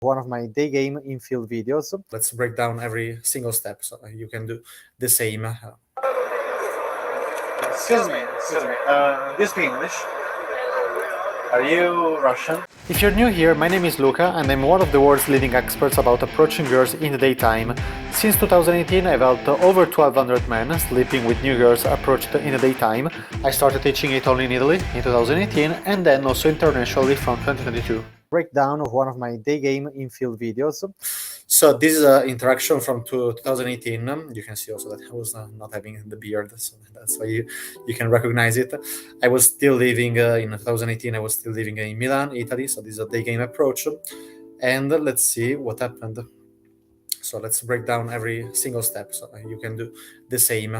one of my Daygame Infield videos. Let's break down every single step so you can do the same. Excuse me. Do you speak English? Are you Russian? If you're new here, my name is Luca and I'm one of the world's leading experts about approaching girls in the daytime. Since 2018 I've helped over 1200 men sleeping with new girls approached in the daytime. I started teaching it only in Italy in 2018 and then also internationally from 2022. Breakdown of one of my Daygame Infield videos. So this is an interaction from 2018. You can see also that I was not having the beard, so that's why you can recognize it. I was still living in 2018. I was still living in Milan, Italy. So this is a day game approach, and let's see what happened. So let's break down every single step so you can do the same.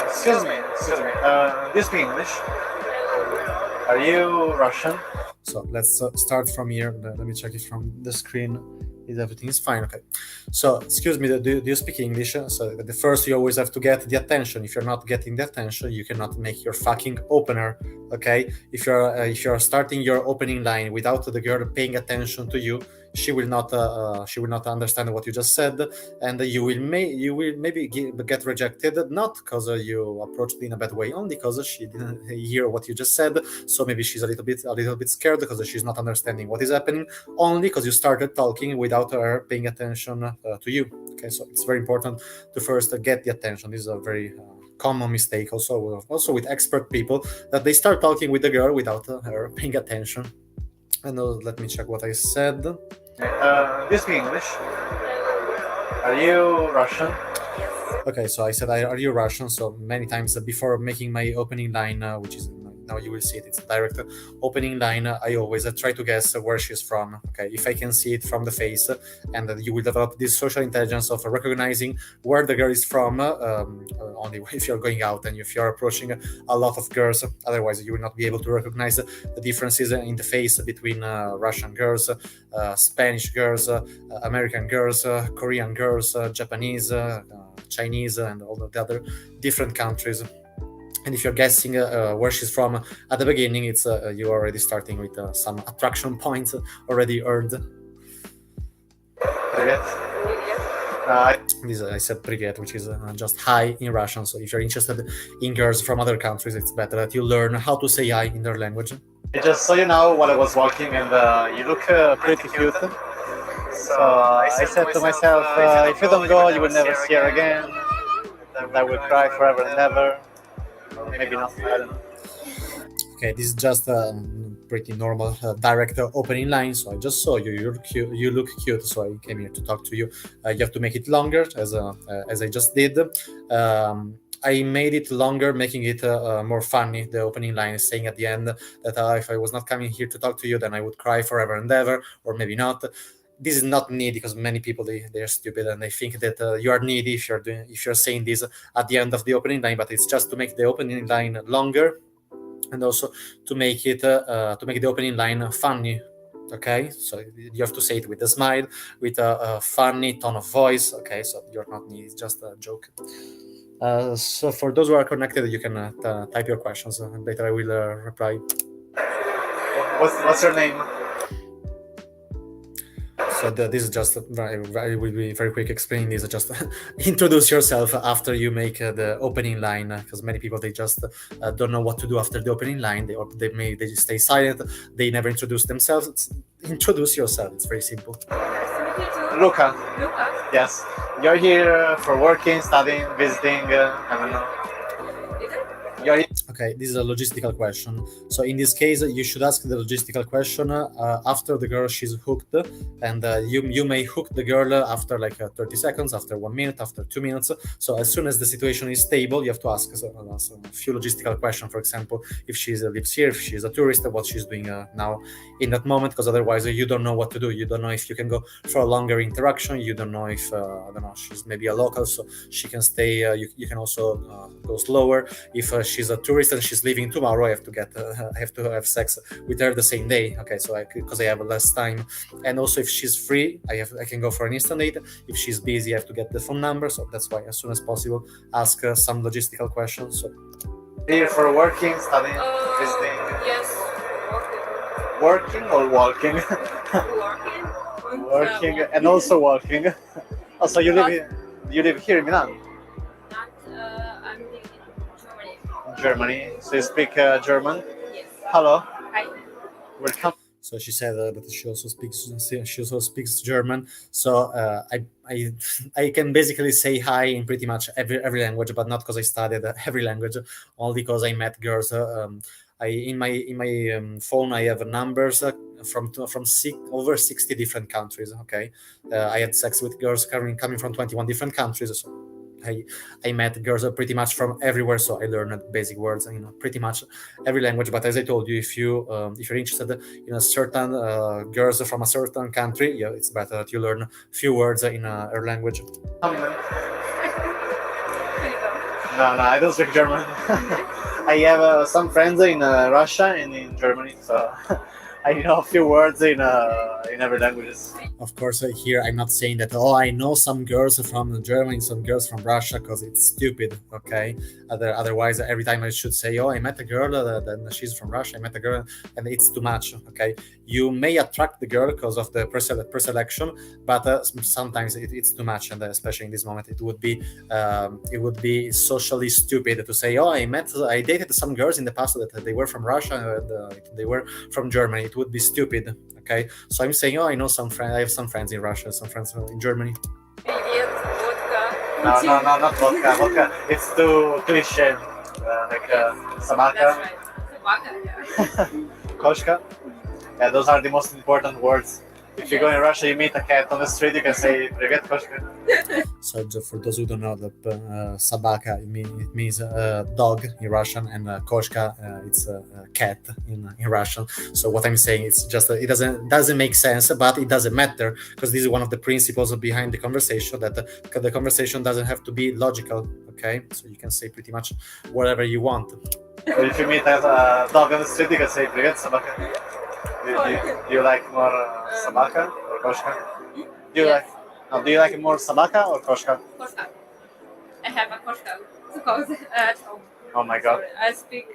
Excuse me. Do you speak English? Are you Russian? So let's start from here. Let me check it from the screen. Is everything is fine? Okay. So excuse me, do you speak English? So the first, you always have to get the attention. If you're not getting the attention, you cannot make your fucking opener. Okay. If you're starting your opening line without the girl paying attention to you, she will not understand what you just said, and you will maybe get rejected, not because you approached in a bad way, only because she didn't hear what you just said. So maybe she's a little bit scared because she's not understanding what is happening, only because you started talking without her paying attention to you. Okay, so it's very important to first get the attention. This is a very common mistake also with expert people, that they start talking with the girl without her paying attention. And let me check what I said. Do you speak English? Are you Russian? Okay, so I said, are you Russian? So many times before making my opening line, which is now you will see it, it's a direct opening line, I always try to guess where she's from. Okay, if I can see it from the face, and you will develop this social intelligence of recognizing where the girl is from, only if you're going out and if you're approaching a lot of girls. Otherwise, you will not be able to recognize the differences in the face between Russian girls, Spanish girls, American girls, Korean girls, Japanese, Chinese, and all the other different countries. And if you're guessing where she's from at the beginning, it's you're already starting with some attraction points already earned. This I said privet, which is just hi in Russian. So if you're interested in girls from other countries, it's better that you learn how to say hi in their language. I just saw you now while I was walking, and you look pretty cute. So I said to myself, if you don't go, you will never see her again. I will cry forever and ever. Or maybe not, I don't know. Okay, this is just a pretty normal direct opening line. So I just saw you. You're cute. You look cute. So I came here to talk to you. You have to make it longer, as I just did. I made it longer, making it more funny. The opening line is saying at the end that if I was not coming here to talk to you, then I would cry forever and ever, or maybe not. This is not needy, because many people they're stupid and they think that you are needy if you're saying this at the end of the opening line. But it's just to make the opening line longer, and also to make the opening line funny. Okay, so you have to say it with a smile, with a funny tone of voice. Okay, so you're not needy; it's just a joke. So for those who are connected, you can type your questions, and later I will reply. What's your name? So this is just, I will be very quick explaining this. Just introduce yourself after you make the opening line, because many people, they just don't know what to do after the opening line. They just stay silent. They never introduce themselves. Introduce yourself. It's very simple. Luca. Yes. You're here for working, studying, visiting, I don't know. Okay, this is a logistical question. So in this case, you should ask the logistical question after the girl she's hooked, and you may hook the girl after like 30 seconds, after 1 minute, after 2 minutes. So as soon as the situation is stable, you have to ask a few logistical questions. For example, if she lives here, if she's a tourist, what she's doing now in that moment, because otherwise you don't know what to do. You don't know if you can go for a longer interaction. You don't know if I don't know, she's maybe a local, so she can stay. You can also go slower. If she's a tourist and she's leaving tomorrow, I have to have sex with her the same day. Okay, so because I have less time. And also, if she's free, I can go for an instant date. If she's busy, I have to get the phone number. So that's why, as soon as possible, ask some logistical questions. So here for working, studying, visiting. Yes, Working or walking? Working and also walking. Also, you live here in Milan, I'm living in Germany. Germany. So you speak German. Yes. Hello, Hi. welcome. So she said that she also speaks German. So I I can basically say hi in pretty much every language, but not because I studied every language, only because I met girls. In my phone I have numbers from over 60 different countries. Okay, I had sex with girls coming from 21 different countries. So I met girls pretty much from everywhere, so I learned basic words, pretty much every language. But as I told you, if you're interested in a certain girls from a certain country, yeah, it's better that you learn few words in her language. No, I don't speak German. I have some friends in Russia and in Germany, so I know a few words in every languages. Of course, here I'm not saying that, oh, I know some girls from Germany, some girls from Russia, because it's stupid, okay? Otherwise, every time I should say, oh, I met a girl, then she's from Russia, I met a girl, and it's too much, okay? You may attract the girl because of the preselection, but sometimes it's too much, and especially in this moment, it would be socially stupid to say, oh, I dated some girls in the past that they were from Russia, and they were from Germany. It would be stupid, okay? So I'm saying, oh, I know some friends. I have some friends in Russia, some friends in Germany. Привет, водка. No, not vodka. Vodka, it's too cliche. Like Sabaka, That's right. Sabaka, yeah. Koshka. Yeah, those are the most important words. If you go in Russia, you meet a cat on the street, you can say "Привет, Koshka." So for those who don't know, Sabaka it means dog in Russian, and Koshka it's cat in Russian. So what I'm saying is just it doesn't make sense, but it doesn't matter, because this is one of the principles behind the conversation, that the conversation doesn't have to be logical. Okay, so you can say pretty much whatever you want. Or if you meet a dog on the street, you can say "Привет, Sabaka." Do you like more Sabaka or Koshka? Do you like more Sabaka or Koshka? Koshka. I have a Koshka house at home. Oh my god. Sorry, I speak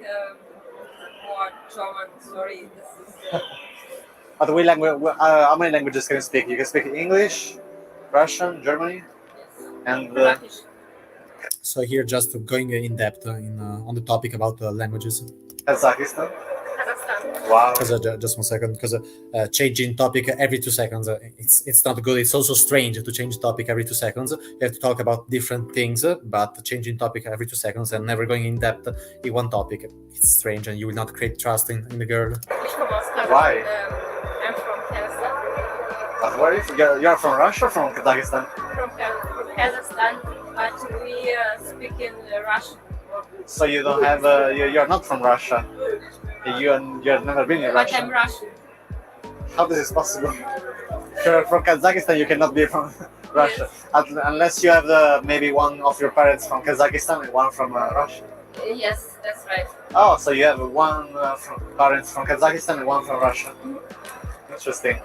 more German. Sorry, this is. But how many languages can you speak? You can speak English, Russian, Germany, and Turkish. So here, just going in depth on the topic about languages. Kazakhstan. Kazakhstan. Wow. Because just 1 second, because changing topic every 2 seconds, it's not good. It's also strange to change topic every 2 seconds. You have to talk about different things, but changing topic every 2 seconds and never going in depth in one topic, it's strange, and you will not create trust in the girl. Why? I'm from Kazakhstan. But where is you're from Russia or from Kazakhstan? From Kazakhstan, but we speak in Russian. So you don't have you're not from Russia. You've never been in But Russia. I'm Russian. How this is possible? If you're from Kazakhstan, you cannot be from Russia, unless you have maybe one of your parents from Kazakhstan and one from Russia. Yes, that's right. Oh, so you have one parents from Kazakhstan and one from Russia. Interesting.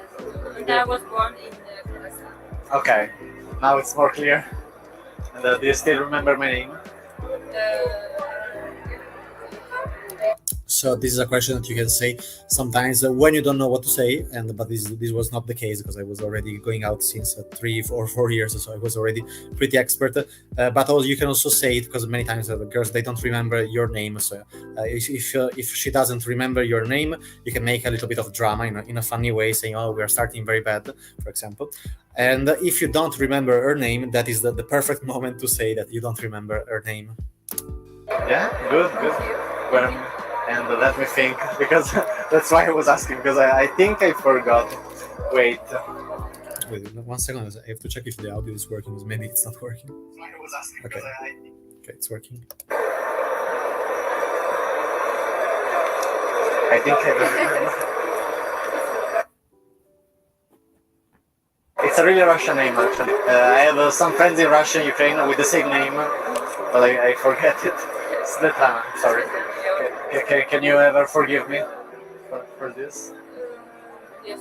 And I was born in Kazakhstan. Okay, now it's more clear. And do you still remember my name? So this is a question that you can say sometimes when you don't know what to say, but this was not the case, because I was already going out since 3 or 4 years, so I was already pretty expert. But also you can also say it, because many times the girls, they don't remember your name. So if she doesn't remember your name, you can make a little bit of drama in a funny way, saying, "Oh, we are starting very bad," for example. And if you don't remember her name, that is the perfect moment to say that you don't remember her name. Yeah, good. Well, and let me think, because that's why I was asking, because I think I forgot. Wait, 1 second, I have to check if the audio is working, because maybe it's not working. I was asking Okay. because Okay, it's working. I think it's a really Russian name, actually. I have some friends in Russia and Ukraine with the same name, but I forget it. Svetlana, sorry. Can you ever forgive me for this? Yes.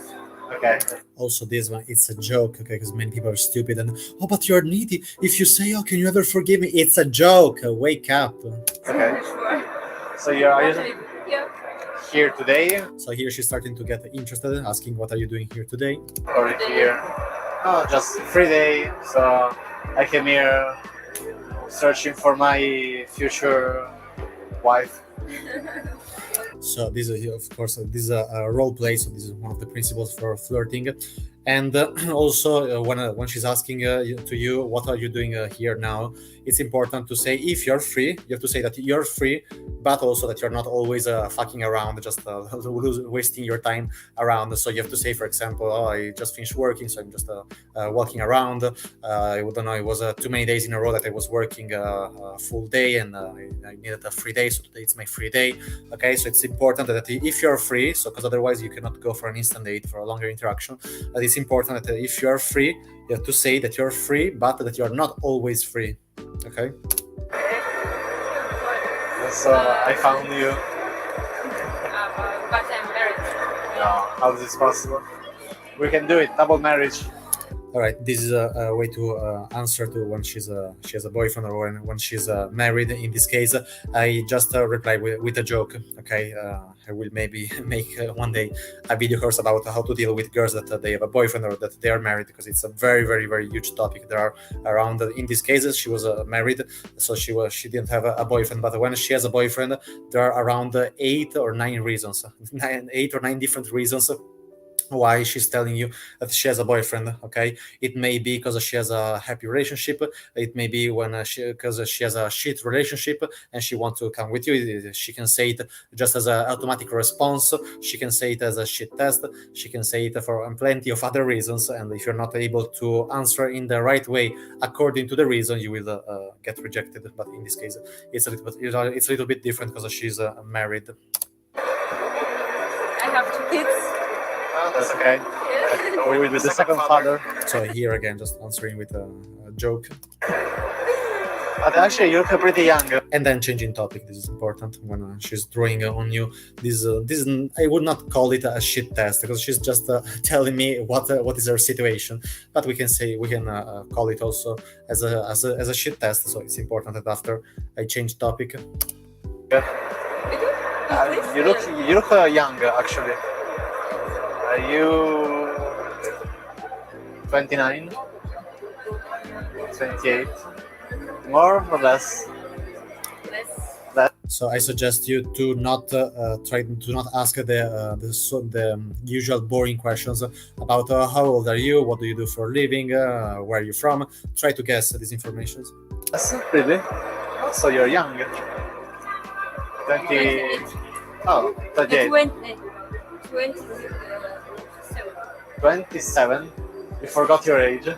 Okay. Also, this one, it's a joke, okay, because many people are stupid and, oh, but you're needy. If you say, oh, can you ever forgive me? It's a joke. Wake up. Okay. Sure. So you're Yeah. here today So here she's starting to get interested, asking, what are you doing here today? or here? Oh, just free day. So I came here searching for my future wife. So this is, of course, this is a role play. So this is one of the principles for flirting. And also, when she's asking to you, what are you doing here now? It's important to say, if you're free, you have to say that you're free, but also that you're not always fucking around, just wasting your time around. So you have to say, for example, oh, I just finished working, so I'm just walking around. I don't know, it was too many days in a row that I was working a full day, and I needed a free day, so today it's my free day. Okay, so it's important that if you're free, so because otherwise you cannot go for an instant date, for a longer interaction, that it's important that if you are free, you have to say that you're free, but that you're not always free. Okay. So I found you. But I'm married. No, how is this possible? We can do it. Double marriage. All right. This is a way to answer to when she has a boyfriend, or when she's married. In this case, I just reply with a joke. Okay. I will maybe make one day a video course about how to deal with girls that they have a boyfriend or that they are married, because it's a very, very, very huge topic. There are around, in this case, she was married, so she didn't have a boyfriend. But when she has a boyfriend, there are around 8 or 9 reasons, 8 or 9 different reasons why she's telling you that she has a boyfriend. Okay, it may be because she has a happy relationship. It may be because she has a shit relationship and she wants to come with you. She can say it just as an automatic response. She can say it as a shit test. She can say it for plenty of other reasons. And if you're not able to answer in the right way according to the reason, you will get rejected. But in this case, it's a little bit different because she's married. I have 2 kids. That's okay. We will be the second father. So here again, just answering with a joke. But actually, you look pretty young. And then changing topic. This is important when she's throwing on you. This I would not call it a shit test, because she's just telling me what is her situation. But we can call it also as a shit test. So it's important that after I change topic. You look young, actually. Are you 29? 28? More or less? Less. So I suggest you to not ask the usual boring questions about how old are you, what do you do for a living, where are you from. Try to guess these informations. Yes, really? So you're young. 20. Oh, 38. 27. You forgot your age.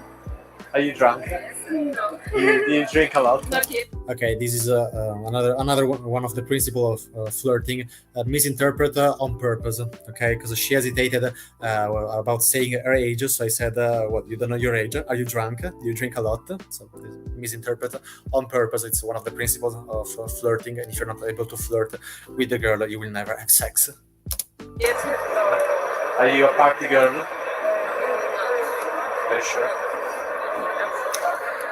Are you drunk? No. Do you drink a lot? Not yet. Okay, this is another one of the principles of flirting. Misinterpret on purpose. Okay, because she hesitated about saying her age, so I said, "What? You don't know your age? Are you drunk? Do you drink a lot?" So misinterpret on purpose. It's one of the principles of flirting, and if you're not able to flirt with the girl, you will never have sex. Yes. Are you a party girl? Are you sure?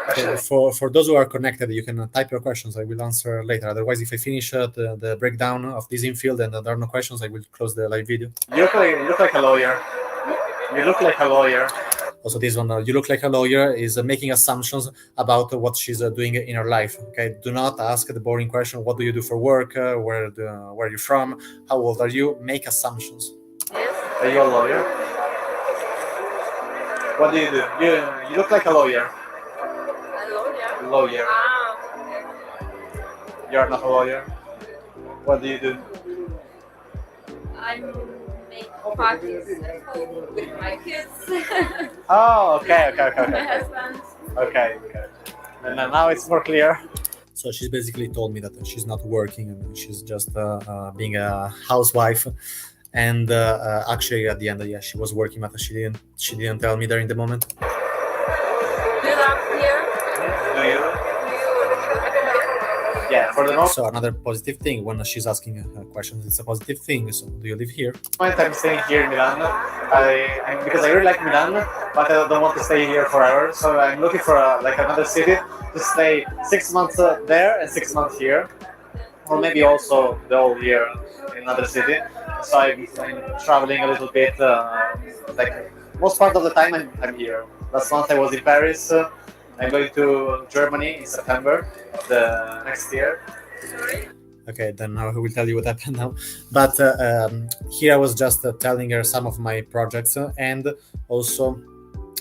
Okay, for those who are connected, you can type your questions. I will answer later. Otherwise, if I finish the breakdown of this infield and there are no questions, I will close the live video. You look like a lawyer. You look like a lawyer. Also, this one, you look like a lawyer, is making assumptions about what she's doing in her life. Okay, do not ask the boring question. What do you do for work? Where are you from? How old are you? Make assumptions. Yes. Are you a lawyer? What do? You look like a lawyer. A lawyer. Lawyer. Okay. You're not a lawyer. What do you do? I make parties at home with my kids. Oh, okay. My husband. Okay. And now it's more clear. So she's basically told me that she's not working and she's just being a housewife. And actually, at the end, yeah, she was working, but she didn't tell me there in the moment. Do you love here? Do you? Yeah, for the moment So another positive thing when she's asking questions, it's a positive thing. So do you live here? I'm staying here in Milan. Because I really like Milan, but I don't want to stay here forever. So I'm looking for another city to stay 6 months there and 6 months here. or maybe also the whole year in another city. So I'm traveling a little bit. Like most part of the time, I'm here. Last month I was in Paris. I'm going to Germany in September of the next year. Okay, then I will tell you what happened now. But here I was just telling her some of my projects and also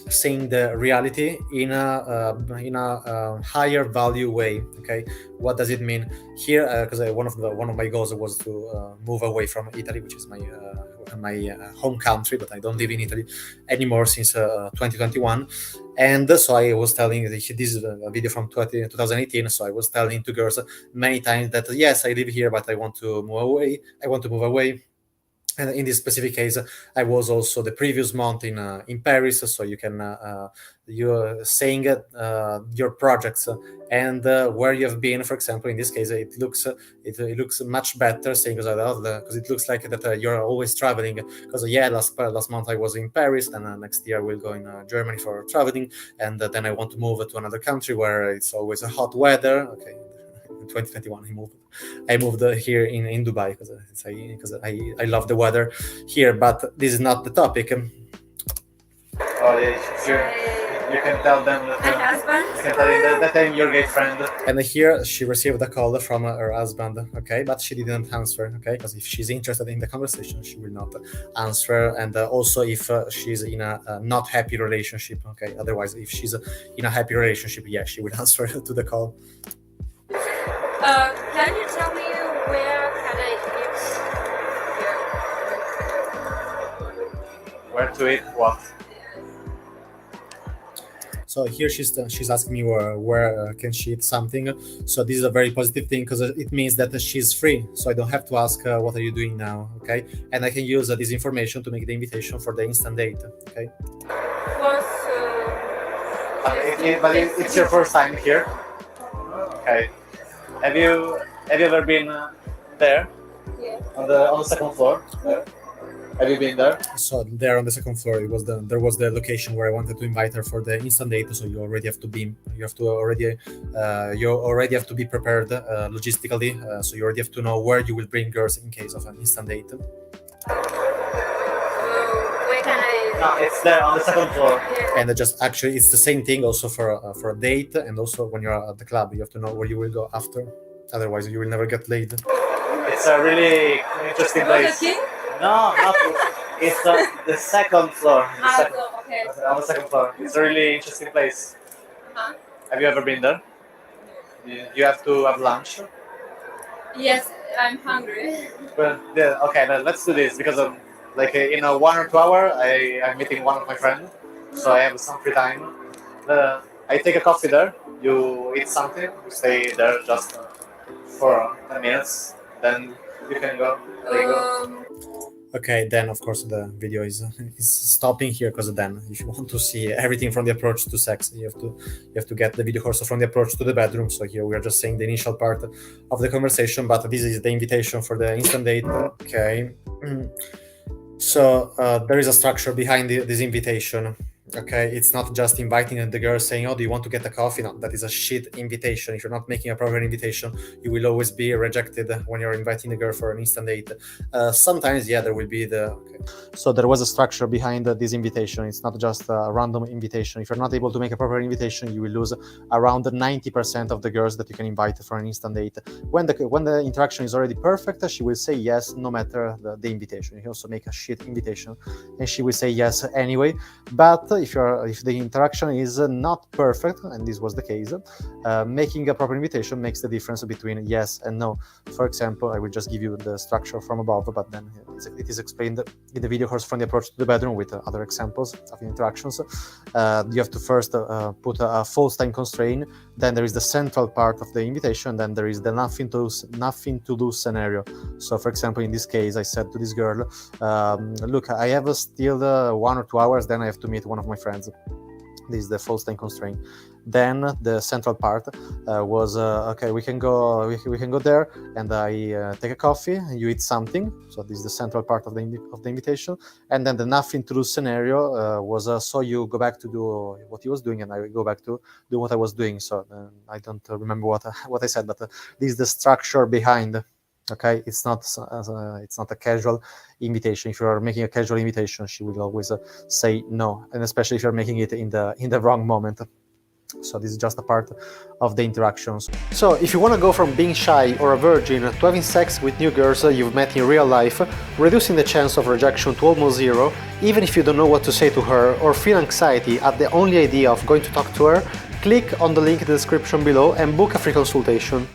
seeing the reality in a higher value way. Okay, what does it mean here? Because one of my goals was to move away from Italy, which is my home country, but I don't live in Italy anymore since 2021. And so I was telling, this is a video from 2018. So I was telling to girls many times that yes, I live here, but I want to move away. I want to move away. And in this specific case, I was also the previous month in Paris. So you can you're saying your projects and where you have been. For example, in this case, it looks much better saying because it looks like that you're always traveling. Because last month I was in Paris, and next year we'll go in Germany for traveling, and then I want to move to another country where it's always a hot weather. Okay. In 2021 I moved here in Dubai because I love the weather here, but this is not the topic. Oh, yeah, you can tell them that, you can tell them that I'm your gay friend. And here she received a call from her husband, okay, but she didn't answer, okay, because if she's interested in the conversation, she will not answer. And also if she's in a not happy relationship, okay, otherwise if she's in a happy relationship, yeah, she will answer to the call. Can you tell me where can I eat? Where to eat what? So here she's asking me where can she eat something. So this is a very positive thing because it means that she's free. So I don't have to ask what are you doing now, okay? And I can use this information to make the invitation for the instant date, okay? But it's your first time here. Okay. Have you ever been there? Yeah. On the second floor? There? Have you been there? So there on the second floor, there was the location where I wanted to invite her for the instant date. So you already have to be prepared logistically. So you already have to know where you will bring girls in case of an instant date. Where can I? No, it's there on the second floor. And just actually, it's the same thing also for a date, and also when you're at the club, you have to know where you will go after. Otherwise, you will never get laid. It's a really interesting place. No, not. It's the second floor. Okay. On the second floor. It's a really interesting place. Uh-huh. Have you ever been there? You have to have lunch. Yes, I'm hungry. Well, yeah, okay, let's do this because in a 1 or 2 hour, I'm meeting one of my friends, so I have some free time. I take a coffee there. You eat something. You stay there just for 10 minutes. Then you can go. There you go. Okay, then of course the video is stopping here because then if you want to see everything from the approach to sex, you have to get the video also from the approach to the bedroom. So here we are just saying the initial part of the conversation, but this is the invitation for the instant date. Okay, so there is a structure behind this invitation. Okay, it's not just inviting the girl saying, "Oh, do you want to get a coffee?" No, that is a shit invitation. If you're not making a proper invitation, you will always be rejected when you're inviting the girl for an instant date. Sometimes, yeah, there will be So there was a structure behind this invitation. It's not just a random invitation. If you're not able to make a proper invitation, you will lose around 90% of the girls that you can invite for an instant date. When the interaction is already perfect, she will say yes, no matter the invitation. You can also make a shit invitation, and she will say yes anyway. But if the interaction is not perfect, and this was the case, making a proper invitation makes the difference between yes and no. For example, I will just give you the structure from above, but then it is explained in the video course from the approach to the bedroom with other examples of interactions. You have to first put a false time constraint, then there is the central part of the invitation, then there is the nothing to lose scenario. So for example, in this case, I said to this girl, 1 look, I have still 1 or 2 hours, then I have to meet one of my friends. This is the false time constraint. Then the central part was okay. We can go. We can go there, and I take a coffee, and you eat something. So this is the central part of the invitation. And then the nothing to do scenario was so you go back to do what he was doing, and I go back to do what I was doing. So I don't remember what I said, but this is the structure behind. Okay, it's not a casual invitation. If you are making a casual invitation, she will always say no, and especially if you're making it in the wrong moment. So this is just a part of the interactions. So if you want to go from being shy or a virgin to having sex with new girls you've met in real life, reducing the chance of rejection to almost zero, even if you don't know what to say to her or feel anxiety at the only idea of going to talk to her, click on the link in the description below and book a free consultation.